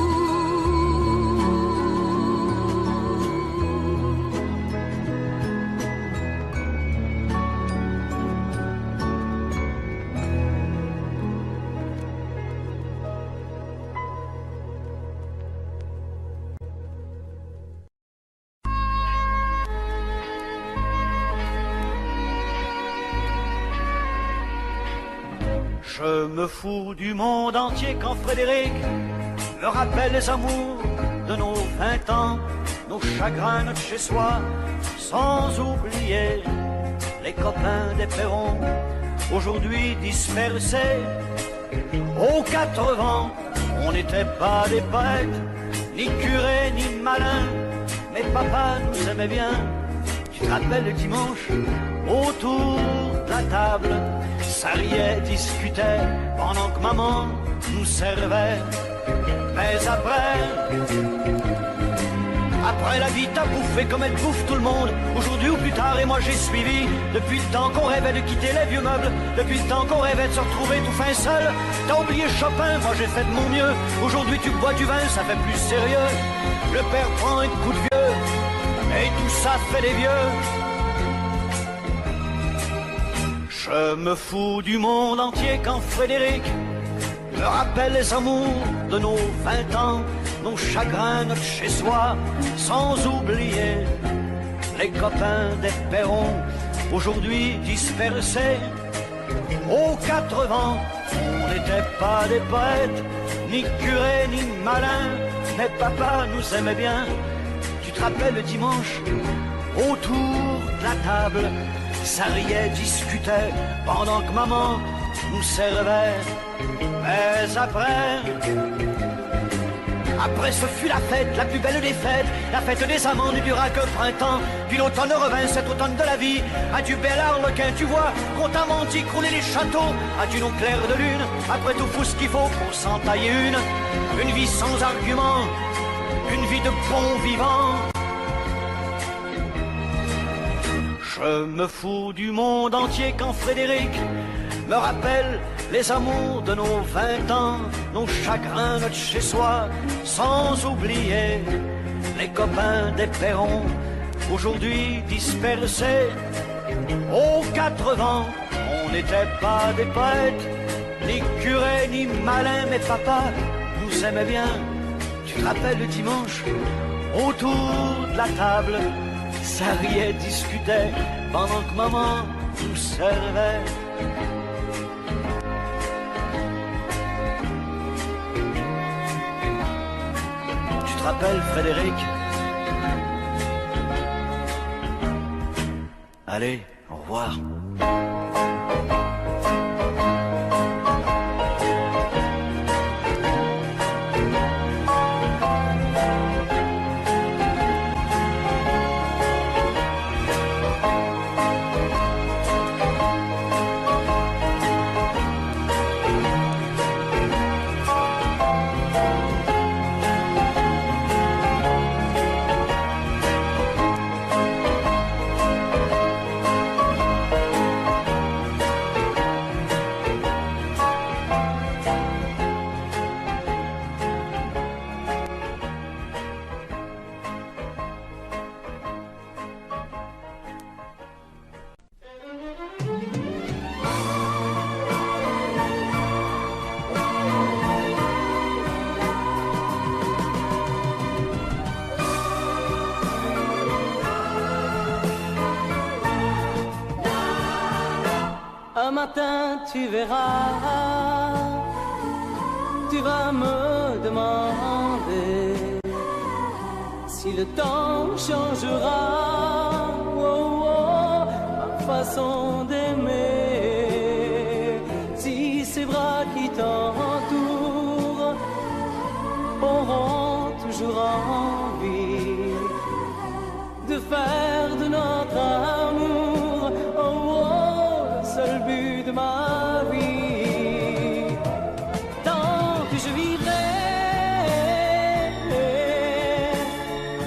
Je me fous du monde entier quand Frédéric me rappelle les amours de nos 20 ans, nos chagrins, notre chez-soi, sans oublier les copains des Perrons, aujourd'hui dispersés aux 4 vents. On n'était pas des poètes, ni curés, ni malins, mais papa nous aimait bien. Tu te rappelles le dimanche, autour de la table, ça riait, discutait, pendant que maman nous servait. Mais après la vie t'a bouffé comme elle bouffe tout le monde, aujourd'hui ou plus tard, et moi j'ai suivi. Depuis le temps qu'on rêvait de quitter les vieux meubles, depuis le temps qu'on rêvait de se retrouver tout fin seul. T'as oublié Chopin, moi j'ai fait de mon mieux. Aujourd'hui tu bois du vin, ça fait plus sérieux. Le père prend un coup de vieux, et tout ça fait des vieux. Je me fous du monde entier quand Frédéric me rappelle les amours de nos 20 ans, nos chagrins, notre chez-soi, sans oublier les copains des perrons, aujourd'hui dispersés aux 4 vents. On n'était pas des poètes, ni curés, ni malins, mais papa nous aimait bien. Tu te rappelles le dimanche, autour de la table, ça riait, discutait, pendant que maman nous servait. Mais après ce fut la fête, la plus belle des fêtes, la fête des amants ne dura que printemps. Puis l'automne revint, cet automne de la vie. Adieu bel arlequin, tu vois, qu'on t'a menti, crouler les châteaux. Adieu non clair de lune, après tout faut ce qu'il faut pour s'en tailler une vie sans argument, une vie de bon vivant. Je me fous du monde entier quand Frédéric me rappelle les amours de nos 20 ans, nos chagrins, notre chez-soi, sans oublier les copains des perrons, aujourd'hui dispersés aux 4 vents. On n'était pas des poètes, ni curés, ni malins, mais papa nous aimait bien. Tu te rappelles le dimanche, autour de la table, ça riait, discutait, pendant que maman nous servait. Tu te rappelles, Frédéric? Allez, au revoir. Un matin tu verras, tu vas me demander si le temps changera ma façon d'aimer, si ces bras qui t'entourent auront toujours envie de faire de notre amour seul but de ma vie. Tant que je vivrai,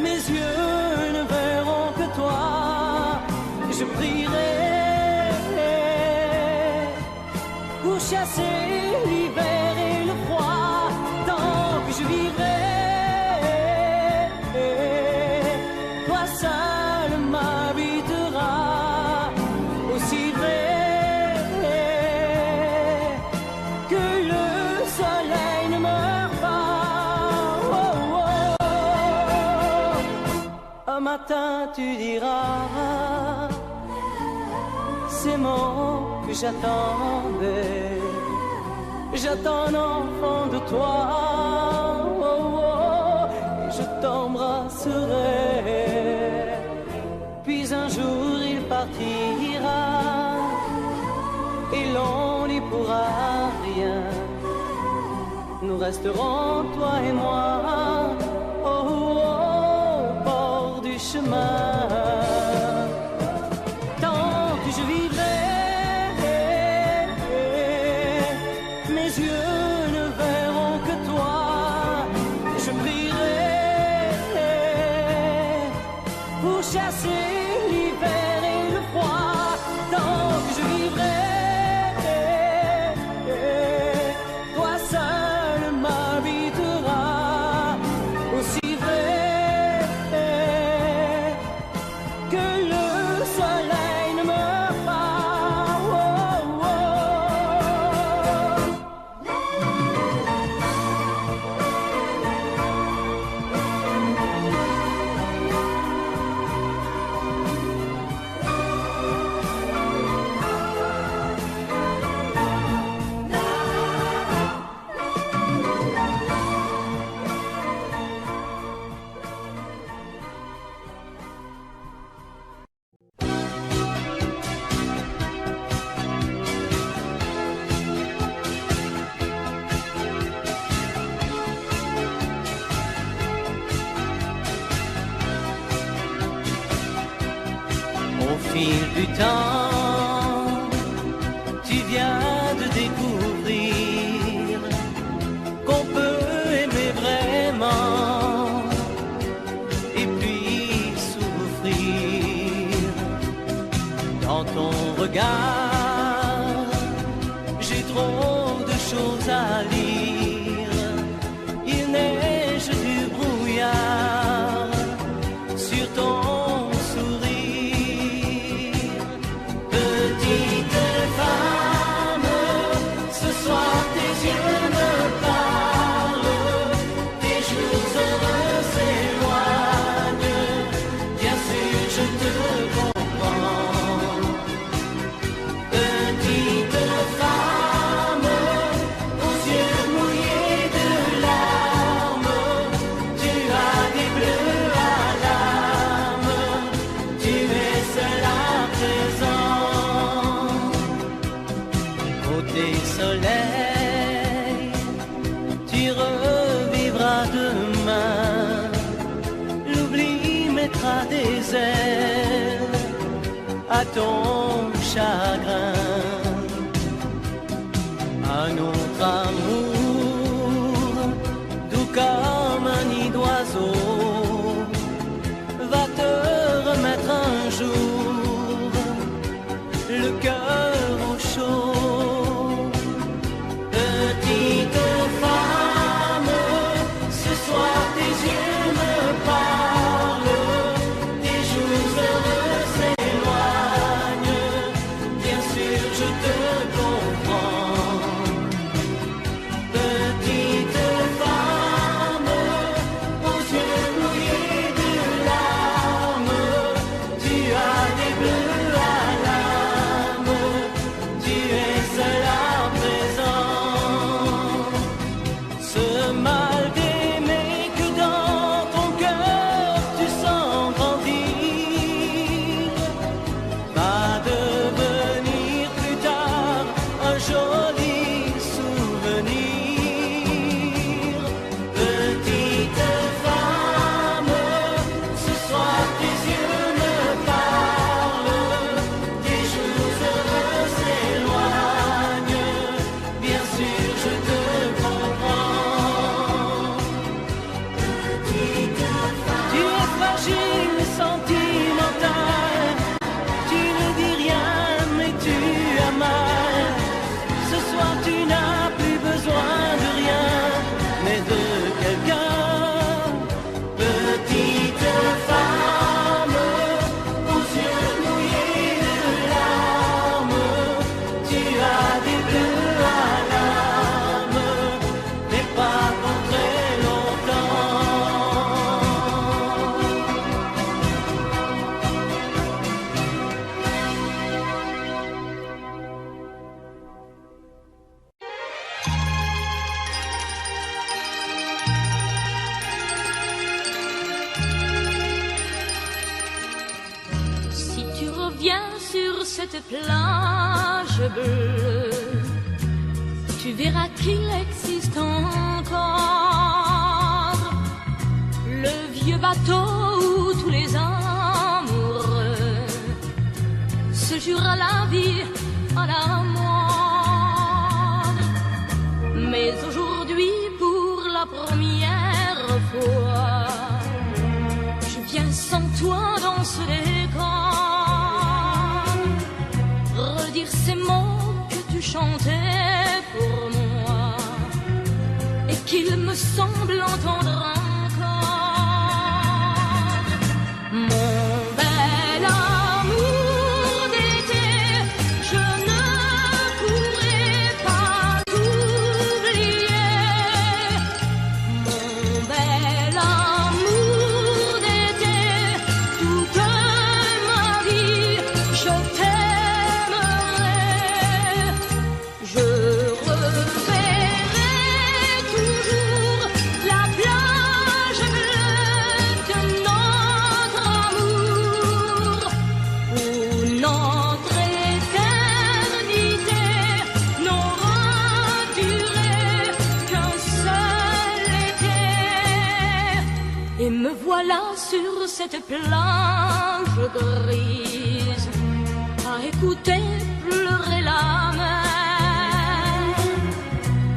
mes yeux ne verront que toi. Je prierai pour chasser l'hiver et le froid. Tant que je vivrai, toi seul m'habiteras. Aussi vrai matin tu diras ces mots que j'attendais. J'attends un enfant de toi, et je t'embrasserai. Puis un jour il partira, et l'on n'y pourra rien. Nous resterons toi et moi chemin. Tant que je vivrai, mes yeux ne verront que toi. Je prierai pour chasser l'hiver et le froid. Tant que je vivrai, toi seul m'habiteras. Aussi vrai fil du temps, tu viens de découvrir qu'on peut aimer vraiment et puis souffrir. Dans ton regard, j'ai trop de choses à lire. Il neige du brouillard sur ton sourire. Petite femme, ce soir tes yeux me parlent, tes jours heureux s'éloignent. Bien sûr, je te comprends. Petite femme, aux yeux mouillés de larmes, tu as des bleus à l'âme, tu es seule à présent. Côté soleil, tu revivras demain, l'oubli mettra des ailes à ton chagrin. Un autre amour, doux comme un nid d'oiseau, va te remettre un jour le cœur au chaud. Petite femme, ce soir tes yeux me parlent, tes jours heureux s'éloignent. Bien sûr, je te comprends. Petite femme, aux yeux mouillés de larmes, tu as des bleus à l'âme, tu es seule à présent. Ce mal d'aimer que dans ton cœur tu sens grandir va devenir plus tard un joli souvenir. Petite femme, ce soir tes yeux me parlent, tes jours heureux s'éloignent. Bien sûr, je te comprends. Petite femme, tu es fragile et sentimentale, tu ne dis rien mais tu as mal. Ce soir tu n'as plus besoin de rien, mais de quelqu'un. Petite femme, aux yeux mouillés de larmes, tu as des bleus à l'âme, mais pas pour très longtemps. Si tu reviens sur cette plage bleue, tu verras qu'il existe encore le vieux bateau où tous les amoureux se jurent à la vie, à la mort. Mais aujourd'hui, pour la première fois, je viens sans toi dans ce décor, redire ces mots que tu chantais pour moi et qu'il me semble entendre encore. Mon bel amour d'été, je ne pourrai pas t'oublier. Mon bel amour d'été, toute ma vie, je t'aimerai. Je reverrai toujours la plage bleue de notre amour, où notre éternité n'aura duré qu'un seul été. Et me voilà sur cette plage grise, écouter pleurer la mer.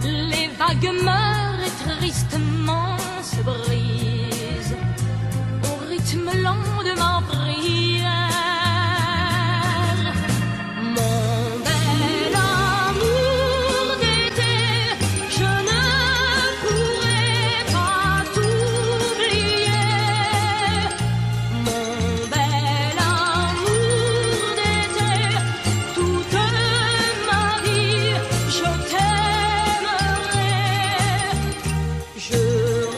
Les vagues meurent et tristement se brisent au rythme lent de ma prière. Mon bel amour d'été, je ne pourrai pas t'oublier. Mon bel amour d'été, toute ma vie, je t'aimerai. Je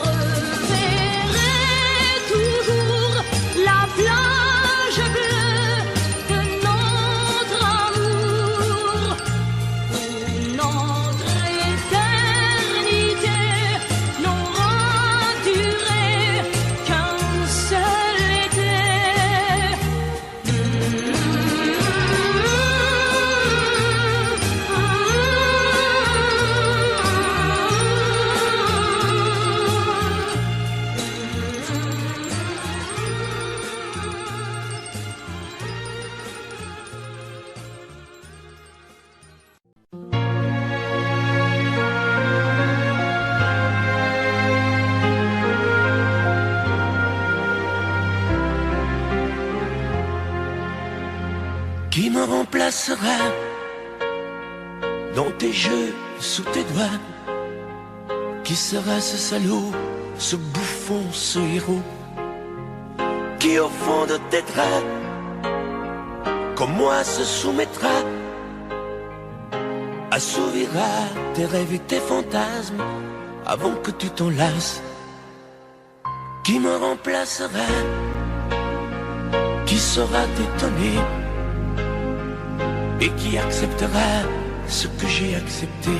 reverrai toujours la plage bleue de notre amour, où notre éternité n'aura duré qu'un seul été. Qui me remplacera dans tes jeux, sous tes doigts? Qui sera ce salaud, ce bouffon, ce héros? Qui au fond de tes draps, comme moi, se soumettra, assouvira tes rêves et tes fantasmes avant que tu t'en lasses? Qui me remplacera? Qui saura t'étonner et qui acceptera ce que j'ai accepté?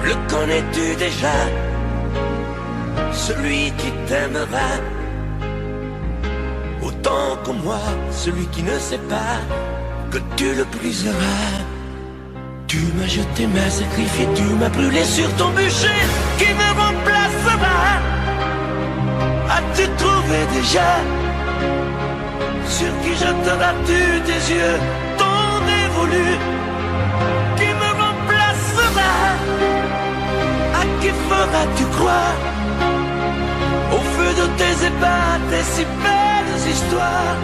Le connais-tu déjà, celui qui t'aimera autant que moi, celui qui ne sait pas que tu le briseras? Tu m'as jeté, m'as sacrifié, tu m'as brûlé sur ton bûcher. Qui me remplacera? As-tu trouvé déjà sur qui jetteras-tu tes yeux ton dévolu? Qui me remplacera? À qui feras-tu croire au feu de tes ébats, tes si belles histoires?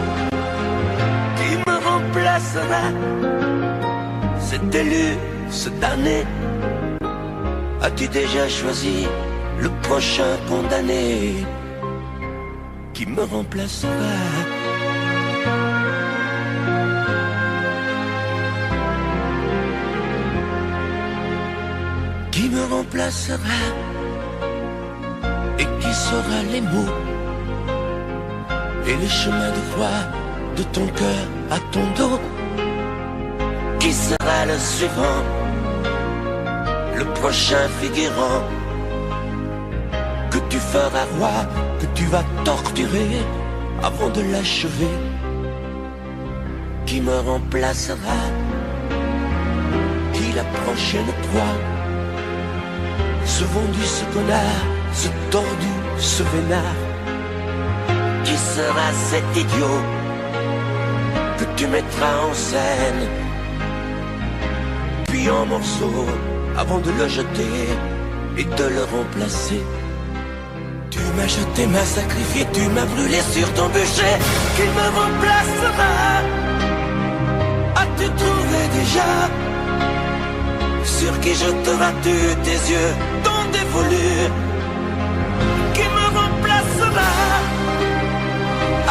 Qui me remplacera? Cet élu, ce damné, as-tu déjà choisi le prochain condamné? Qui me remplacera? Qui me remplacera et qui saura les mots et les chemins de foi de ton cœur à ton dos? Qui sera le suivant, le prochain figurant que tu feras roi, que tu vas torturer avant de l'achever? Qui me remplacera? Qui la prochaine proie? Ce vendu, ce connard, ce tordu, ce vénard? Qui sera cet idiot que tu mettras en scène, puis en morceaux, avant de le jeter et de le remplacer? Tu m'as jeté, m'as sacrifié, tu m'as brûlé sur ton bûcher. Qui me remplacera? As-tu trouvé déjà sur qui jetteras-tu tes yeux ton dévolu? Qui me remplacera?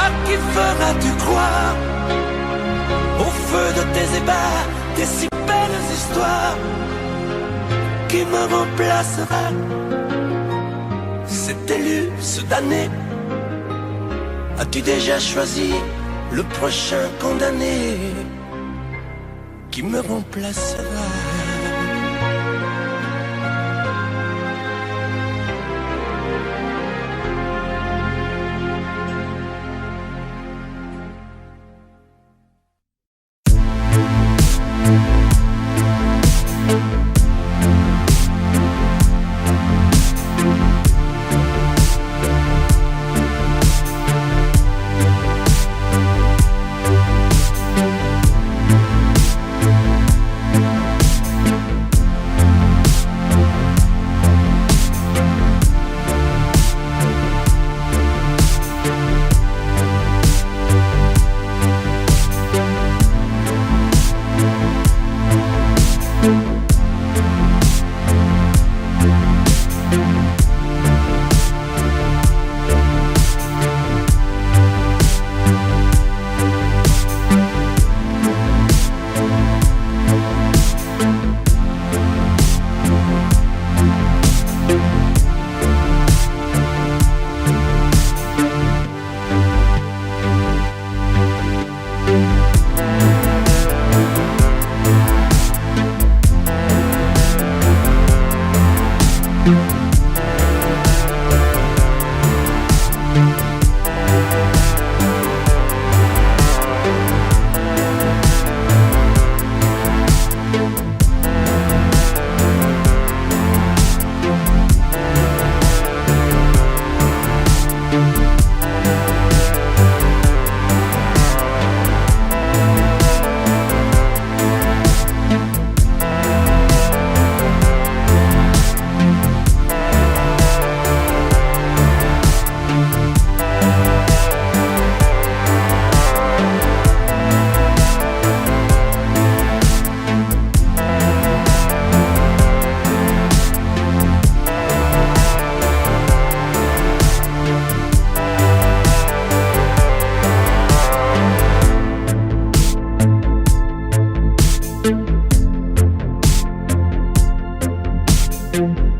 À qui feras-tu croire au feu de tes ébats, tes si belles histoires? Qui me remplacera? Cet élu, ce damné, as-tu déjà choisi le prochain condamné? Qui me remplacera? Thank